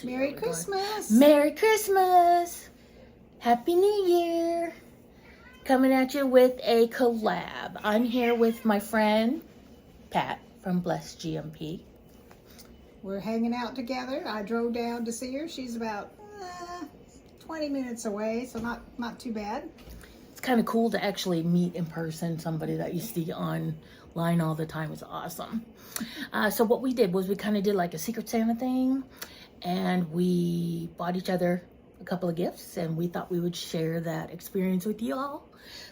Merry Christmas! Merry Christmas! Happy New Year! Coming at you with a collab. I'm here with my friend, Pat, from Blessed GMP. We're hanging out together. I drove down to see her. She's about 20 minutes away, so not too bad. It's kind of cool to actually meet in person somebody that you see online all the time. Is awesome. So what we did was we kind of did like a Secret Santa thing, and we bought each other a couple of gifts, and we thought we would share that experience with you all.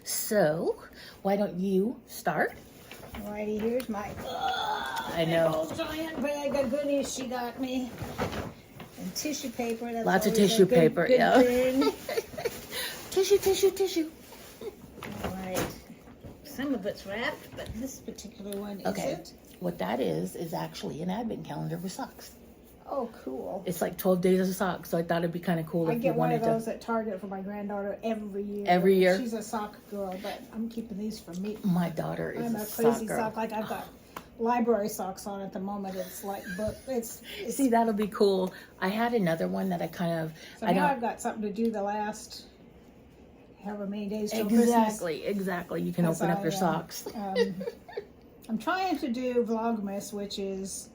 So why don't you start? Alrighty, here's my I know. giant bag of goodies she got me. And tissue paper. That's Lots of always a tissue good paper, yeah. thing. Tissue. Alright. Some of it's wrapped, but this particular one Okay. isn't. What that is actually an advent calendar with socks. Oh, cool. It's like 12 days of socks, so I thought it'd be kind of cool I if you get one wanted of those to. at Target for my granddaughter every year. Every year? She's a soccer girl, but I'm keeping these for me. My daughter is I'm a a crazy soccer. sock. Like I've got library socks on at the moment. It's like book. It's See, that'll be cool. I had another one that I kind of. so I now don't. I've got something to do the last however many days till Christmas. Exactly. You can Because open up your socks. I'm trying to do Vlogmas, which is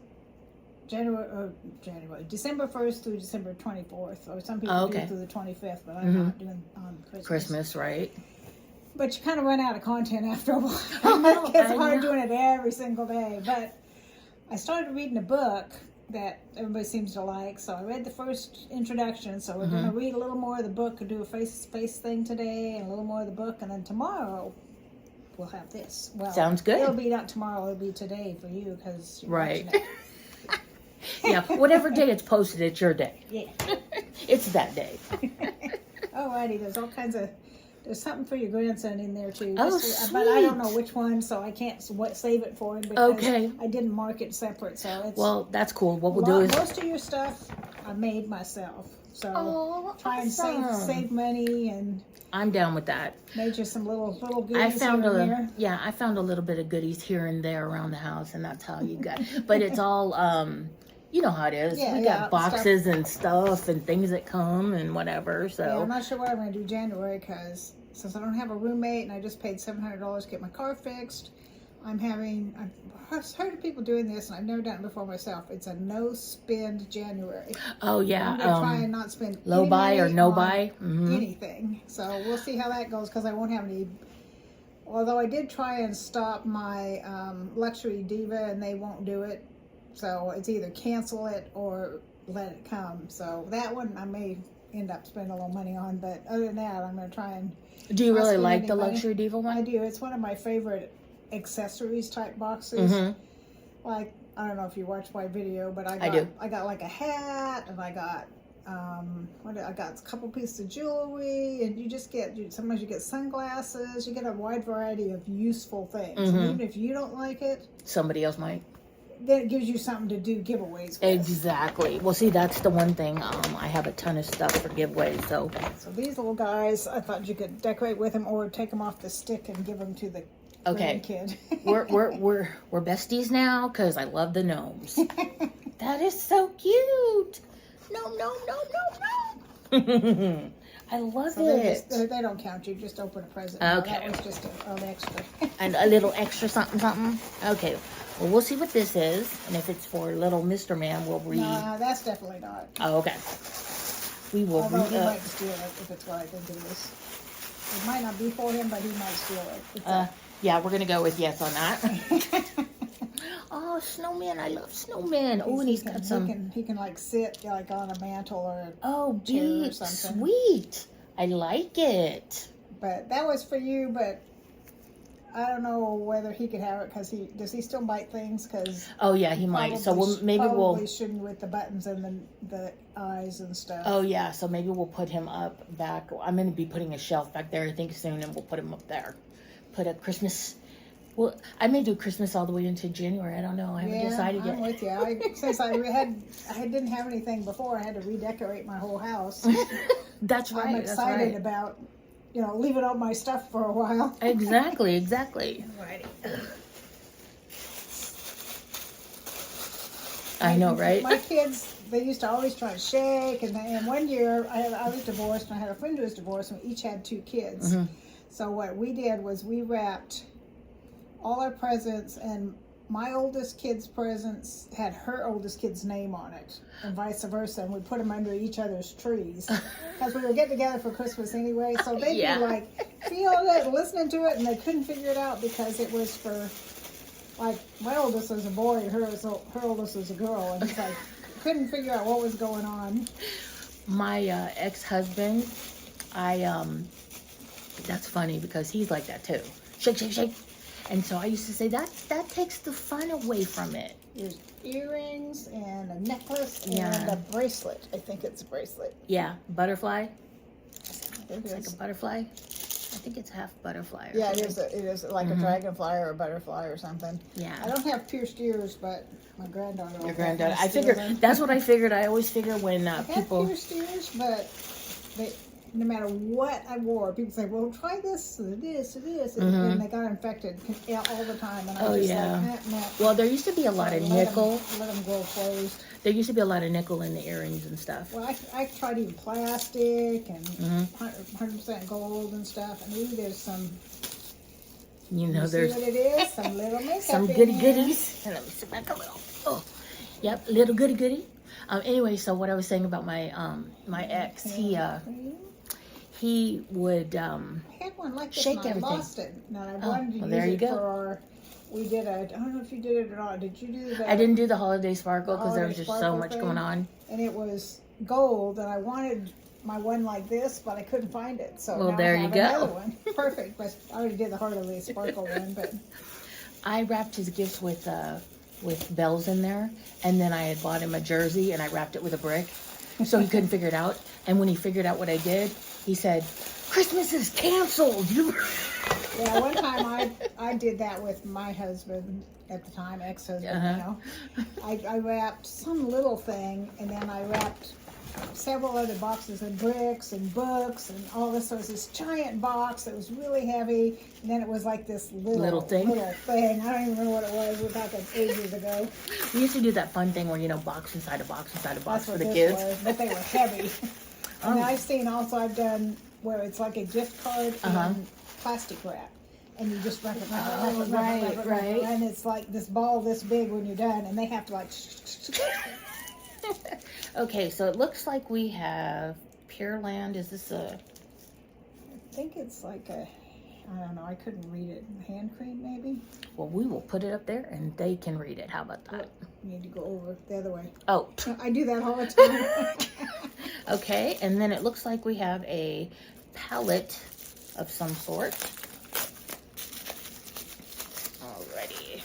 December 1st through December 24th, or some people do Okay. through the 25th, but I'm not doing on Christmas, right? But you kind of run out of content after a while. Oh, It's I hard know. doing it every single day. But I started reading a book that everybody seems to like. So I read the first introduction. So we're going to read a little more of the book and do a face-to-face thing today and a little more of the book. And then tomorrow we'll have this. Well, Sounds good. It'll be not tomorrow. It'll be today for you because you're Right. watching it. Yeah, whatever day it's posted, it's your day. Yeah. It's that day. Alrighty, there's all kinds of. There's something for your grandson in there too. Oh, But I don't sweet. know which one, so I can't save it for him because Okay. I didn't mark it separate. So it's Well, that's cool. What we'll do is. most of your stuff I made myself. So Oh, try and awesome. save money and I'm down with that. made you some little goodies I found here and a there. I found a little bit of goodies here and there around the house, and that's how you got. But it's all you know how it is. Yeah, We yeah, got boxes and stuff and things that come and whatever. Yeah, So I'm not sure what I'm going to do January because since I don't have a roommate and I just paid $700 to get my car fixed, I've heard of people doing this and I've never done it before myself. It's a no spend January. oh I'm yeah, going to try and not spend low any buy or money no on buy. anything. So we'll see how that goes because I won't have any. Although I did try and stop my Luxury Diva and they won't do it. So it's either cancel it or let it come. So that one I may end up spending a little money on. But other than that, I'm going to try and. Do you not really spend like any the money. Luxury Diva I one? do. It's one of my favorite accessories type boxes. Like, I don't know if you watched my video, but I do. got like a hat and I got I got a couple pieces of jewelry, and you just get sometimes you get sunglasses. You get a wide variety of useful things. And even if you don't like it, Somebody else might. then it gives you something to do giveaways with. Exactly. Well, see, that's the one thing. I have a ton of stuff for giveaways, so. So these little guys, I thought you could decorate with them or take them off the stick and give them to the Okay. grandkid. we're besties now because I love the gnomes. That is so cute. No. I love So it. they don't count. You just open a present. Okay. That was just an extra. And a little extra something. Okay. Well, we'll see what this is, and if it's for little Mr. Man, we'll read. No, that's definitely not. Oh, okay. We will Although read. he might steal it if it's what I think it is. It might not be for him, but he might steal it. It's Yeah, we're gonna go with yes on that. Oh, snowman! I love snowman. Oh, and he's got some. He can like sit like on a mantle or. Oh, chair or deep, something. sweet. I like it. But that was for you. But I don't know whether he could have it because does he still bite things? Because Oh yeah, he might. So maybe probably shouldn't with the buttons and the eyes and stuff. Oh yeah, so maybe we'll put him up back. I'm gonna be putting a shelf back there, I think, soon, and we'll put him up there. Put a Christmas. Well, I may do Christmas all the way into January. I don't know. I haven't decided yet. I'm with you. Since I didn't have anything before, I had to redecorate my whole house. That's right. I'm excited about, leaving all my stuff for a while. Exactly. Alrighty. I know, right? My kids, they used to always try to shake, and one year I was divorced, and I had a friend who was divorced, and we each had 2 kids. Mm-hmm. So what we did was we wrapped all our presents, and my oldest kid's presents had her oldest kid's name on it, and vice versa, and we put them under each other's trees because we were getting together for Christmas anyway. So they'd Yeah. be like feeling it, listening to it, and they couldn't figure it out because it was for, like, my oldest was a boy, and her oldest was a girl, and it's like couldn't figure out what was going on. My ex-husband, that's funny because he's like that too. Shake, shake, shake. And so I used to say that takes the fun away from it. There's earrings and a necklace and Yeah. a bracelet. I think it's a bracelet. Yeah, butterfly. There it It's like is. a butterfly. I think it's half butterfly. Or Yeah, something. it is like a dragonfly or a butterfly or something. Yeah. I don't have pierced ears, but my granddaughter. Your granddaughter. I figured that's what I figured. I always figure when I had people. pierced ears, but no matter what I wore, people say, "Well, try this or this or this," and they got infected all the time. And I Oh, was yeah. like, nah. Well, there used to be a lot of nickel. Let them grow closed. There used to be a lot of nickel in the earrings and stuff. Well, I tried even plastic and 100% gold and stuff. And ooh, there's some. You know, You see there's what it is? Some little makeup. some in goody there. goodies. And let me sit back a little. Oh, yep, little goody goody. Anyway, so what I was saying about my my ex, he would I had one like this shake and I everything. lost it. Now I wanted to well, use there you it go. for our. We did I don't know if you did it or not. Did you do that? I didn't do the holiday sparkle because there was Holiday just so sparkle much thing. going on. And it was gold, and I wanted my one like this, but I couldn't find it. So Well, now there I you have go. another one. Perfect. But I already did the holiday sparkle one, but I wrapped his gifts with bells in there, and then I had bought him a jersey, and I wrapped it with a brick, so he couldn't figure it out. And when he figured out what I did, he said, "Christmas is canceled." yeah, one time I did that with my husband at the time, ex-husband. Uh-huh. You know, I wrapped some little thing, and then I wrapped several other boxes of bricks and books and all this. So it was this giant box that was really heavy, and then it was like this Little thing. I don't even remember what it was. We're talking ages ago. We used to do that fun thing where, box inside a box inside a box That's for what the this kids. was, but they were heavy. And Oh. I've done where it's like a gift card in plastic wrap. And you just wrap it, right. and it's like this ball this big when you're done, and they have to like. Okay, so it looks like we have Pure Land. Is this a... I think it's like I don't know, I couldn't read it. Hand cream, maybe? Well, we will put it up there and they can read it. How about that? You need to go over the other way. Oh, I do that all the time. okay. And then it looks like we have a palette of some sort. Alrighty.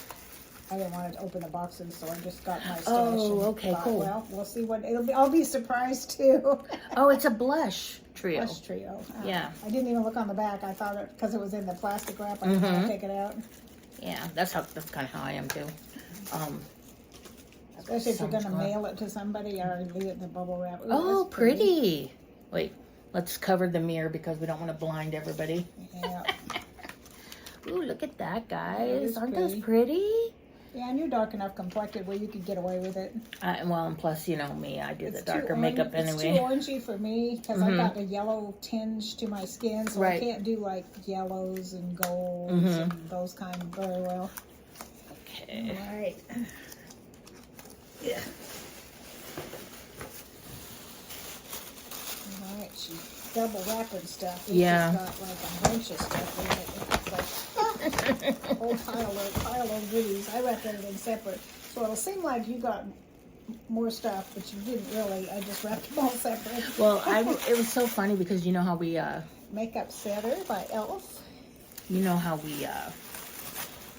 I didn't want to open the boxes, so I just got my stash. Oh, and okay, thought, cool. Well, we'll see what it'll be. I'll be surprised too. Oh, it's a blush trio. Blush trio. Yeah. I didn't even look on the back. I thought it because it was in the plastic wrap. I didn't want to take it out. Yeah, that's kind of how I am too. Especially if so you're going to much going- mail it to somebody or leave it in the bubble wrap. Ooh, Oh, that's pretty. Wait, let's cover the mirror because we don't want to blind everybody. Yeah. Ooh, look at that, guys. is Aren't those pretty? Yeah, and you're dark enough complected where you could get away with it. Well, and plus, me, I do the It's darker too makeup It's too anyway. orangey for me because I got a yellow tinge to my skin, so Right. I can't do like yellows and golds and those kind very well. Okay. All right. Yeah. All right, she's double wrapping stuff. This Yeah. has got like a bunch of stuff in it. It's like a whole pile of goodies. I wrapped everything separate. So it'll seem like you got more stuff, but you didn't really. I just wrapped them all separate. Well, it was so funny because you know how we Makeup Setter by Elf.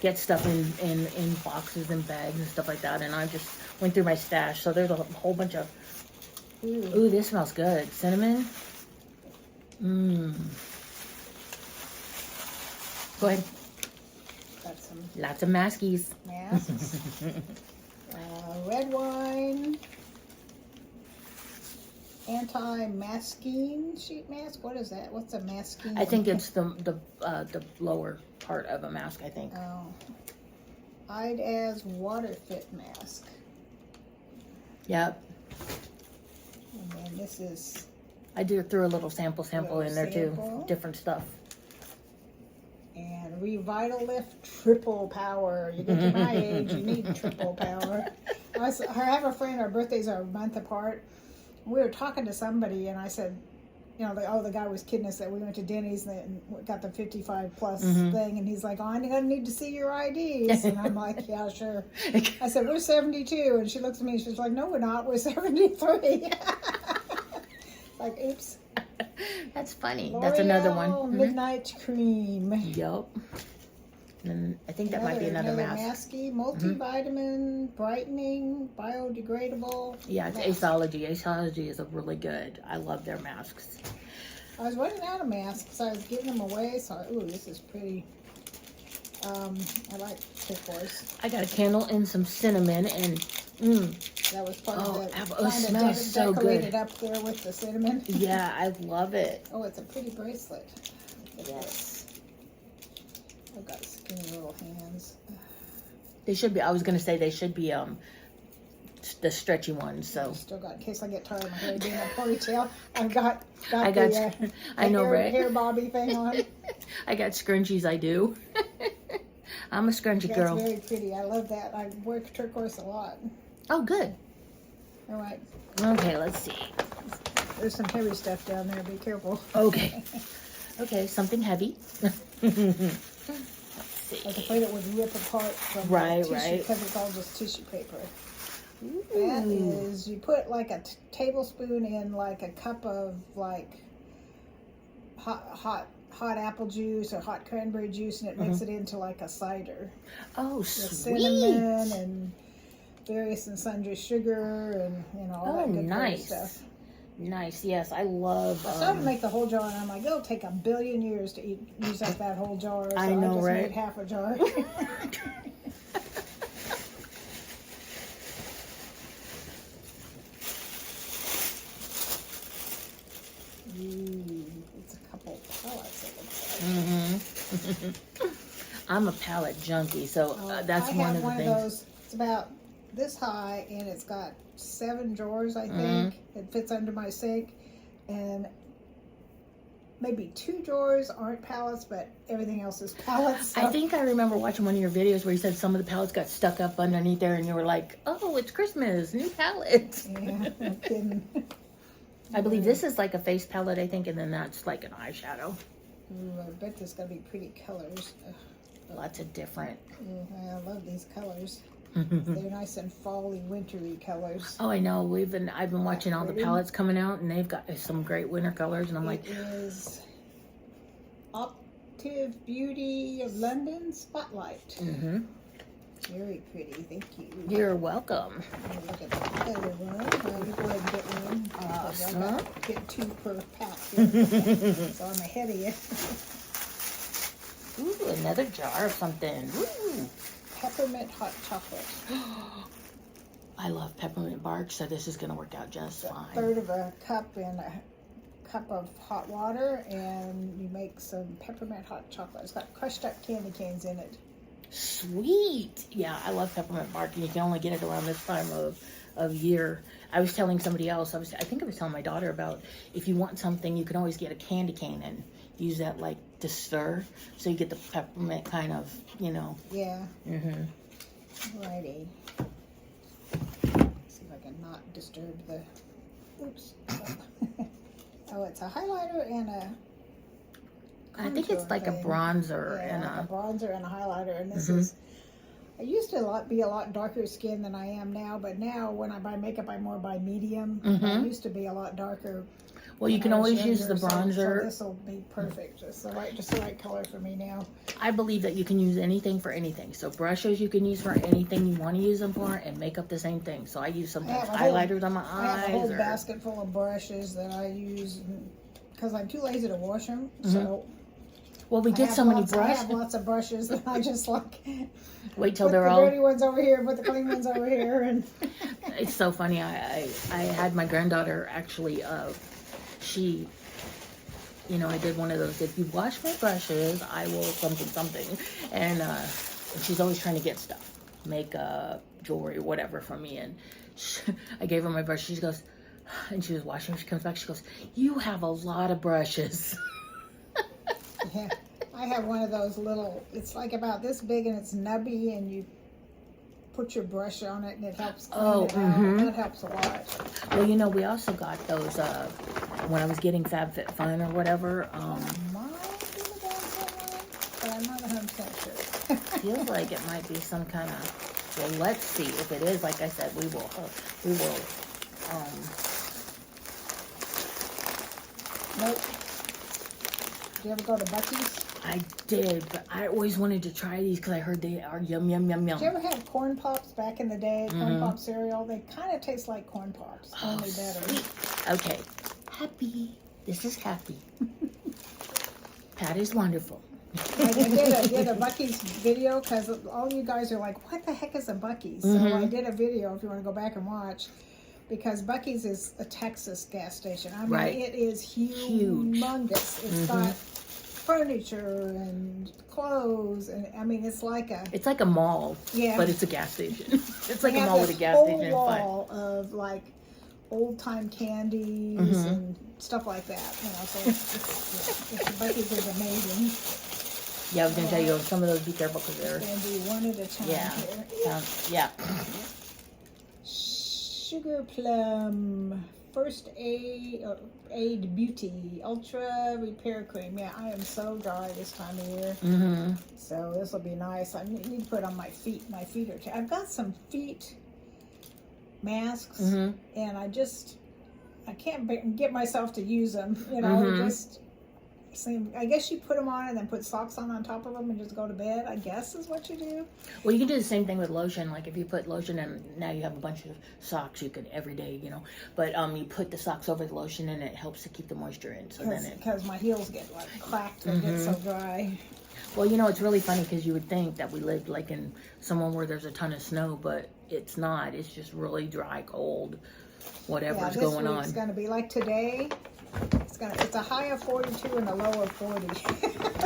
Get stuff in boxes and bags and stuff like that, and I just went through my stash. So there's a whole bunch of. Ooh, this smells good. Cinnamon. Go ahead. Got some Lots of maskies. masks. Red wine. Anti-masking sheet mask. What is that? What's a masking? I think it's the lower part of a mask. I think. Oh. I'd as water fit mask. Yep. And then this is I threw a little sample in there sample. too. Different stuff. And Revitalift Triple Power. You get to my age, you need triple power. I have a friend, our birthdays are a month apart. We were talking to somebody, and I said, you know, the guy was kidding us that we went to Denny's and got the 55 plus thing, and he's like, oh, I'm gonna need to see your IDs. And I'm like, yeah, sure. I said, we're 72, and she looks at me and she's like, no, we're not, we're 73. Like, oops. That's funny. L'Oreal That's another one. Midnight Cream. Yep. And I think that might be another mask. Masky, multivitamin, brightening, biodegradable. Yeah, it's mask. Aceology. Aceology is a really good. I love their masks. I was running out of masks, so I was giving them away. So, ooh, this is pretty. I like turquoise. I got a candle and some cinnamon, and that was part of it. It smells so decorate good. it up there with the cinnamon. Yeah, I love it. Oh, it's a pretty bracelet. Look at Yes. this. I've got skinny little hands. They should be. I was gonna say they should be the stretchy ones. So Still got, in case I get tired of my hair being a ponytail, I've got I got. the, I know, hair, right? hair bobby thing on. I got scrunchies. I do. I'm a scrunchy girl. That's very pretty. I love that. I wear turquoise a lot. Oh, good. All right. Okay, let's see. There's some heavy stuff down there. Be careful. Okay. Okay, something heavy. Let's see. I was afraid it would rip apart from Right, the tissue right. because it's all just tissue paper. Ooh. That is, you put like a tablespoon in like a cup of like hot apple juice or hot cranberry juice, and it makes it into like a cider. Oh, With sweet. cinnamon and various and sundry sugar and all that good nice. stuff. Nice. Yes, I love. I started to make the whole jar, and I'm like, it'll take 1 billion years to use up that whole jar. So I know, just right? made half a jar. Ooh, it's a couple pallets, it looks like. I'm a palette junkie, so that's I one have of the one things. of those. It's about this high, and it's got 7 drawers, I think. It fits under my sink, and maybe 2 drawers aren't palettes, but everything else is palettes. So. I think I remember watching one of your videos where you said some of the palettes got stuck up underneath there, and you were like, "Oh, it's Christmas, new palettes." Yeah, no kidding. I believe this is like a face palette, I think, and then that's like an eyeshadow. Ooh, I bet there's gonna be pretty colors. Ugh. Lots of different. Ooh, I love these colors. They're nice and fall-y, wintry colors. Oh, I know. I've been watching all the Pretty. palettes coming out, and they've got some great winter colors, and I'm like, It is Optive Beauty of London Spotlight. Very pretty, thank you. "You're welcome." Let me look at the other one. You go ahead and get one. Awesome. I get 2 per pack here. So I'm ahead of you. Ooh, another jar of something. Ooh. Peppermint hot chocolate. I love peppermint bark, so this is going to work out just A fine. third of a cup in a cup of hot water, and you make some peppermint hot chocolate. It's got crushed up candy canes in it. Sweet. Yeah, I love peppermint bark, and you can only get it around this time of year. I was telling somebody else, I think I was telling my daughter about, if you want something, you can always get a candy cane and use that like to stir, so you get the peppermint kind of, Yeah. Alrighty. See if I can not disturb the. Oops. Oh, it's a highlighter and a. I think it's like a thing. bronzer Yeah, and like a bronzer and a highlighter, and this is. I used to be a lot darker skin than I am now, but now when I buy makeup, I more buy medium. I used to be a lot darker. Well, you when can I was always use the younger, bronzer. So this will be perfect. Just the right color for me now. I believe that you can use anything for anything. So brushes you can use for anything you want to use them for, and makeup the same thing. So I use sometimes highlighters on my I have a whole eyes. basket full of brushes that I use because I'm too lazy to wash them. So Well, we get so many I brushes. have lots of brushes that I just like. Wait till Put they're the all. dirty ones over here, put the clean ones over here, and It's so funny. I had my granddaughter actually. She. I did one of those, if you wash my brushes, I will something. And she's always trying to get stuff, makeup, jewelry, whatever from me. And I gave her my brush. She goes, and she was washing. She comes back. She goes, "You have a lot of brushes." Yeah, I have one of those little. It's like about this big and it's nubby, and you put your brush on it and it helps clean it out. That helps a lot. Well, you know, we also got those when I was getting FabFitFun or whatever. But I'm not 100% sure. Feels like it might be some kind of. Well, let's see. If it is, like I said, we will. Nope. Did you ever go to Buc-ee's? I did, but I always wanted to try these because I heard they are yum, yum, yum, yum. Did you ever have corn pops back in the day? Corn pop cereal? They kind of taste like corn pops, only better. Sweet. Okay. Happy. This is happy. Pat is wonderful. I did a Buc-ee's video because all you guys are like, what the heck is a Buc-ee's? So I did a video if you want to go back and watch, because Buc-ee's is a Texas gas station. I mean, it is humongous. It's got furniture and clothes, and I mean, it's like a mall. Yeah, but it's a gas station. It's like a mall with a gas station. Whole wall of like old time candies and stuff like that. You know, so Buc-ee's is amazing. Yeah, I was gonna tell you some of those. Be careful because they're. Gonna do one at a time here. Yeah. Sugar Plum First Aid Beauty Ultra Repair Cream. Yeah, I am so dry this time of year. So this will be nice. I need to put it on my feet. My feet are. I've got some feet masks, and I can't get myself to use them. You know, I guess you put them on and then put socks on top of them and just go to bed, I guess is what you do. Well, you can do the same thing with lotion. Like if you put lotion and now you have a bunch of socks, you could every day, you know. But you put the socks over the lotion and it helps to keep the moisture in. So because my heels get like cracked and get so dry. Well, you know, it's really funny because you would think that we lived like in somewhere where there's a ton of snow, but it's not. It's just really dry, cold, whatever's going on. It's going to be like today. It's a high of 42 and a low of 40.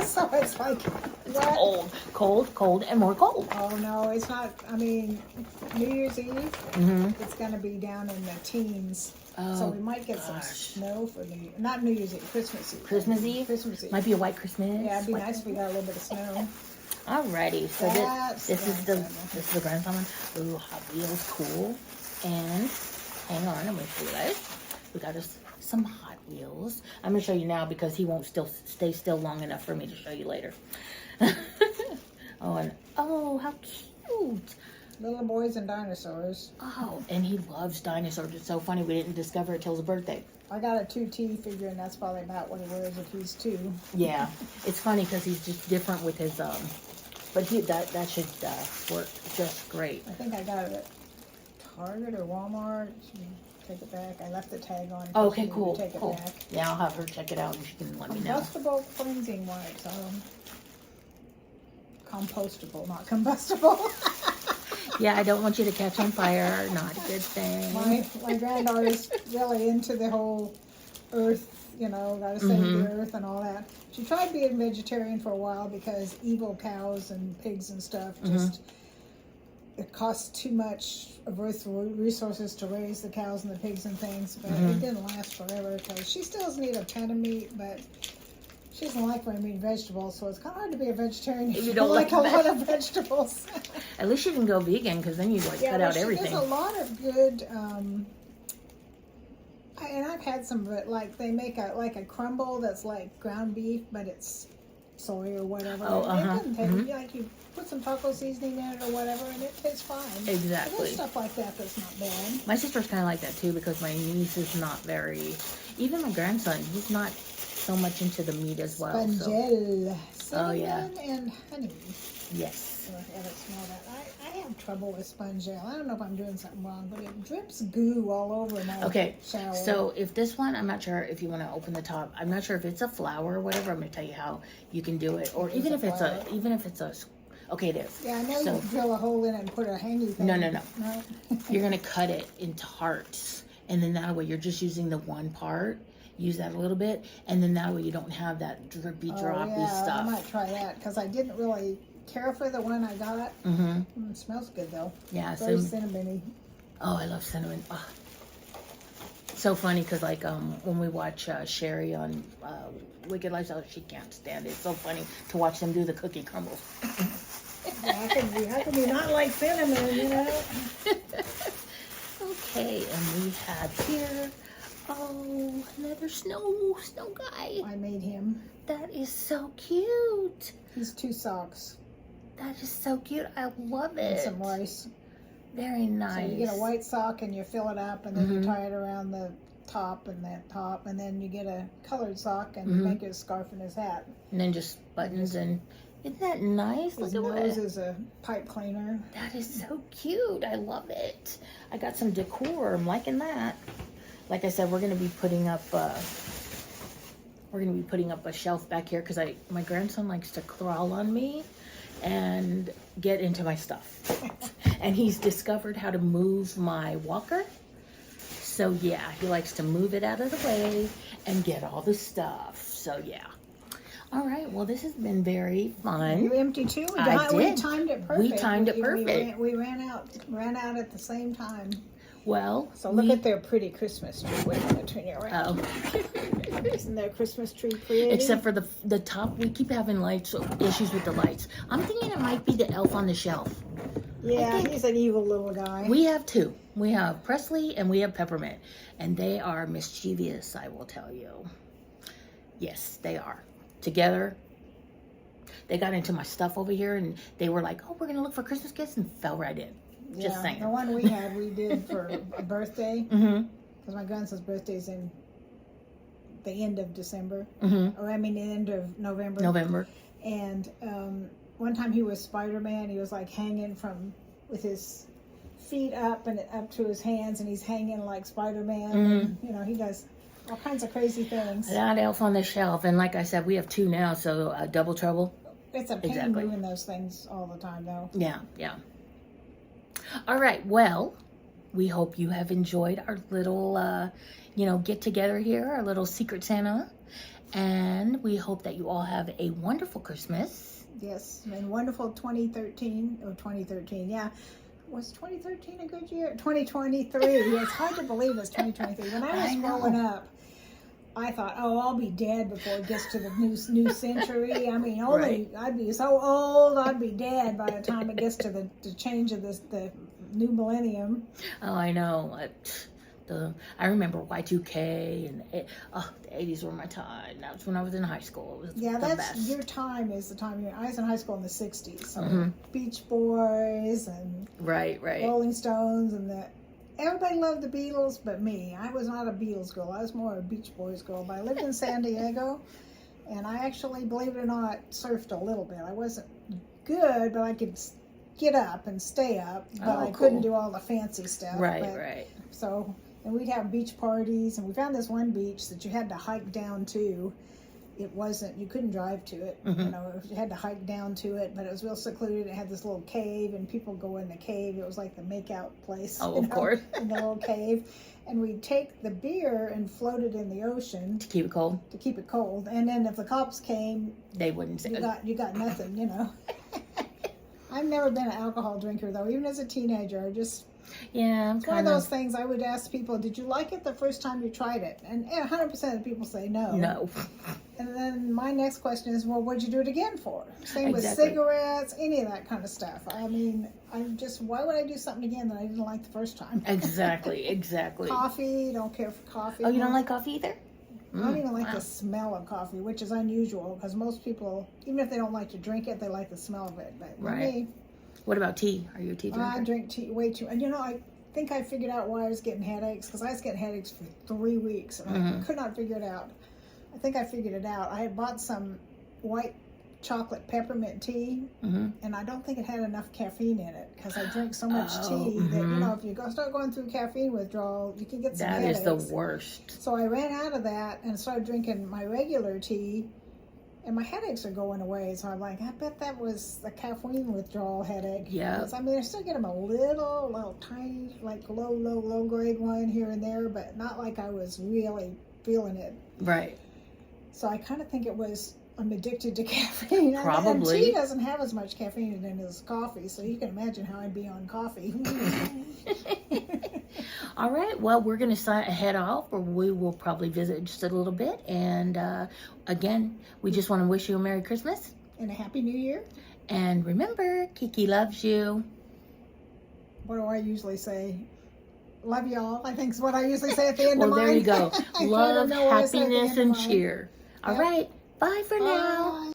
So it's like cold, and more cold. Oh no, it's not. I mean, New Year's Eve, it's going to be down in the teens. So we might get some snow for not New Year's Eve, Christmas Eve. Christmas Eve? Might be a white Christmas. Yeah, it'd be nice if we got a little bit of snow. Alrighty, so this is the grandson one. Ooh, Hot Wheels, cool. And hang on, I'm gonna show you guys. We got us some Hot Wheels. I'm gonna show you now because he won't stay still long enough for me to show you later. Oh, how cute! Little boys and dinosaurs. Oh, and he loves dinosaurs. It's so funny we didn't discover it till his birthday. I got a 2T figure, and that's probably about what he wears if he's 2. Yeah, it's funny because he's just different with his but that should work just great. I think I got it at Target or Walmart. Take it back. I left the tag on. Okay, cool. Take it back. Yeah, I'll have her check it out and she can let me know. Combustible cleansing wipes. Compostable, not combustible. Yeah, I don't want you to catch on fire. Not a good thing. My granddaughter's really into the whole earth, you know, gotta save the earth and all that. She tried being vegetarian for a while because evil cows and pigs and stuff just, it costs too much of earth resources to raise the cows and the pigs and things, but it didn't last forever because she still doesn't eat a ton of meat, but she doesn't like when I eat vegetables, so it's kind of hard to be a vegetarian if you don't like a lot of vegetables. At least you can go vegan, because then you cut out everything. There's a lot of good, and I've had some, but like they make a crumble that's like ground beef, but it's soy or whatever. Oh, It doesn't taste like you put some taco seasoning in it or whatever, and it tastes fine. Exactly. So there's stuff like that's not bad. My sister's kind of like that too, because my niece is not very. Even my grandson, he's not so much into the meat as well. Spongel, cinnamon and honey. Yes. So I haven't smelled that. I have trouble with Spongel. I don't know if I'm doing something wrong, but it drips goo all over my shower. So if this one, I'm not sure if you want to open the top. I'm not sure if it's a flower or whatever. I'm going to tell you how you can do it, or even if it's a. Okay, it is. Yeah, I know you drill a hole in it and put a hangy thing. No. You're going to cut it into hearts, and then that way you're just using the one part. Use that a little bit, and then that way you don't have that drippy, droppy stuff. I might try that because I didn't really care for the one I got. It smells good though. Yeah, very cinnamony. Oh, I love cinnamon. Oh. So funny because like when we watch Sherry on Wicked Lifestyle, she can't stand it. It's so funny to watch them do the cookie crumbles. How can you not like cinnamon, you know? Okay, and we have here, oh, another snow guy. I made him. That is so cute. He's 2 socks. That is so cute. I love it. And some rice. Very nice. So you get a white sock and you fill it up, and then you tie it around the top and that top, and then you get a colored sock and you make it a scarf and his hat. And then just buttons and isn't that nice? His Look at nose what. is a pipe cleaner. That is so cute. I love it. I got some decor. I'm liking that. Like I said, we're gonna be putting up a shelf back here because my grandson likes to crawl on me and get into my stuff. And he's discovered how to move my walker. So yeah, he likes to move it out of the way and get all the stuff. So yeah. All right, well, this has been very fun. You empty too? I did. We timed it perfect. We timed it perfect. We ran out at the same time. Well, so look at their pretty Christmas tree. Wait a minute, turn you around. Oh. Isn't their Christmas tree pretty? Except for the top, we keep having issues with the lights. I'm thinking it might be the elf on the shelf. Yeah, he's an evil little guy. We have 2. We have Presley and we have Peppermint. And they are mischievous, I will tell you. Yes, they are. Together, they got into my stuff over here and they were like, oh, we're going to look for Christmas gifts, and fell right in. Just saying. The one we did for a birthday. Because my grandson's birthday's in the end of December. Or I mean, the end of November. And one time he was Spider-Man. He was like hanging with his feet up and up to his hands, and he's hanging like Spider-Man. And, you know, he does all kinds of crazy things. That elf on the shelf. And like I said, we have 2 now, so double trouble. It's a pain doing those things all the time, though. Yeah, yeah. All right, well, we hope you have enjoyed our little, get together here, our little Secret Santa. And we hope that you all have a wonderful Christmas. Yes, and wonderful 2013, yeah. Was 2013 a good year? 2023. It's hard to believe it's 2023. When I was growing up, I thought, oh, I'll be dead before it gets to the new century. I mean, I'd be so old, I'd be dead by the time it gets to the change of the new millennium. Oh, I know. I remember Y2K and the 80s were my time. That was when I was in high school. It was the best. Your time is the time. I was in high school in the 60s. So Beach Boys and Rolling Stones and everybody loved the Beatles but me. I was not a Beatles girl. I was more a Beach Boys girl. But I lived in San Diego, and I actually, believe it or not, surfed a little bit. I wasn't good, but I could get up and stay up, but I couldn't do all the fancy stuff. Right. So, and we'd have beach parties, and we found this one beach that you had to hike down to. You couldn't drive to it. You know, you had to hike down to it, but it was real secluded. It had this little cave, and people go in the cave. It was like the makeout place. Oh, of course. In the little cave. And we'd take the beer and float it in the ocean. To keep it cold? To keep it cold. And then if the cops came, they wouldn't say you got nothing, you know. I've never been an alcohol drinker, though. Even as a teenager, it's one of those things. I would ask people, did you like it the first time you tried it? And 100% of the people say no. No. And then my next question is, well, what'd you do it again for? Same with cigarettes, any of that kind of stuff. I mean, why would I do something again that I didn't like the first time? Exactly. Coffee, don't care for coffee. Oh, you don't like coffee either? I don't even like the smell of coffee, which is unusual because most people, even if they don't like to drink it, they like the smell of it. But me, what about tea? Are you a tea drinker? I drink tea way too. And I think I figured out why I was getting headaches, because I was getting headaches for 3 weeks and I could not figure it out. I think I figured it out. I had bought some white chocolate peppermint tea, and I don't think it had enough caffeine in it because I drink so much tea that, if you start going through caffeine withdrawal, you can get some headaches. That is the worst. So I ran out of that and started drinking my regular tea, and my headaches are going away. So I'm like, I bet that was the caffeine withdrawal headache. Yeah. I mean, I still get them a little tiny, like low grade one here and there, but not like I was really feeling it. Right. So I kind of think I'm addicted to caffeine. Probably. And tea doesn't have as much caffeine in it as coffee, so you can imagine how I'd be on coffee. All right, well, we're going to head off, or we will probably visit just a little bit. And again, we just want to wish you a Merry Christmas. And a Happy New Year. And remember, Kiki loves you. What do I usually say? Love y'all, I think is what I usually say at the end of mine. Well, there you go. I Love, don't know what I say at the happiness, end of and mine. cheer. All right, bye for now. Bye.